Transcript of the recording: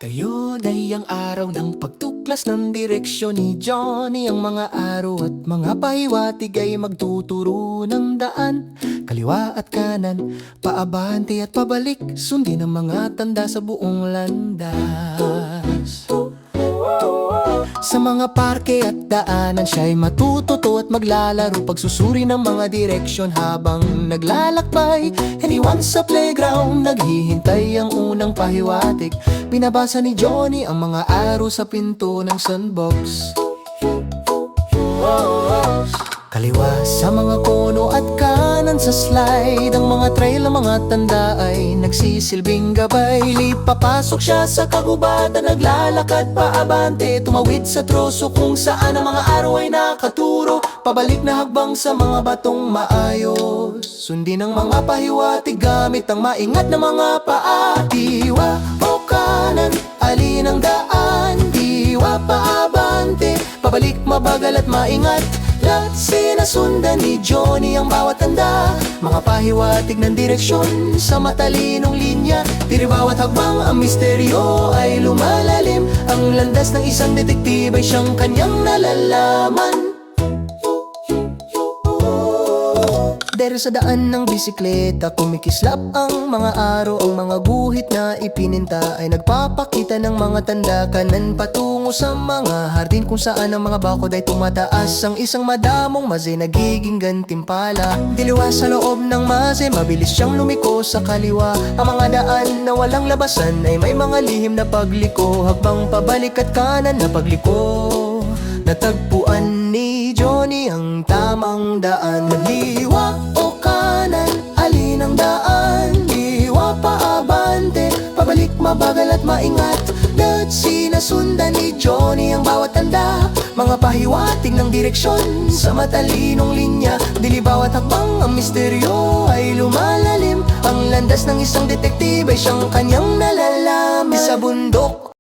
Ngayon ay ang araw ng pagtuklas ng direksyon ni Johnny. Ang mga araw at mga pahiwatig ay magtuturo ng daan, kaliwa at kanan, paabante at pabalik. Sundin ang mga tanda sa buong landas. Sa mga parke at daanan siya'y matututo at maglalaro, pagsusuri ng mga direksyon habang naglalakbay. Iniwan sa playground, naghihintay ang unang pahiwatig. Binabasa ni Johnny ang mga araw sa pinto ng sandbox. Kaliwa sa mga kono at kanan sa slide, ang mga trail ng mga tanda ay nagsisilbing gabay. Papasok siya sa kagubatan, naglalakad paabante, tumawid sa troso kung saan ang mga araw ay nakaturo. Pabalik na hagbang sa mga batong maayos, sundin ang mga pahiwatig gamit ang maingat na mga paa. Diwa o kanan, alin ang daan? Diwa paabante, pabalik mabagal at maingat. Lahat sinasundan ni Johnny ang bawat tanda, mga pahiwatig ng direksyon sa matalinong linya. Tiri bawat hagbang ang misteryo ay lumalalim, ang landas ng isang detektibo ay siyang kanyang nalalaman. Dere sa daan ng bisikleta, kumikislap ang mga araw. Ang mga guhit na ipininta ay nagpapakita ng mga tanda, kanan patungo sa mga hardin kung saan ang mga bakod ay tumataas. Ang isang madamong maze nagiging gantimpala. Diliwa sa loob ng maze, mabilis siyang lumiko sa kaliwa. Ang mga daan na walang labasan ay may mga lihim na pagliko, habang pabalik at kanan na pagliko. Natagpuan ni Johnny ang tamang daan. Liwa o kanan, alin ang daan? Liwa paabante, pabalik mabagal at maingat. Lahat sinasundan ni Johnny ang bawat tanda, mga pahiwatig ng direksyon sa matalinong linya. Dili bawat hakbang ang misteryo ay lumalalim, ang landas ng isang detektibo ay siyang kanyang nalalaman.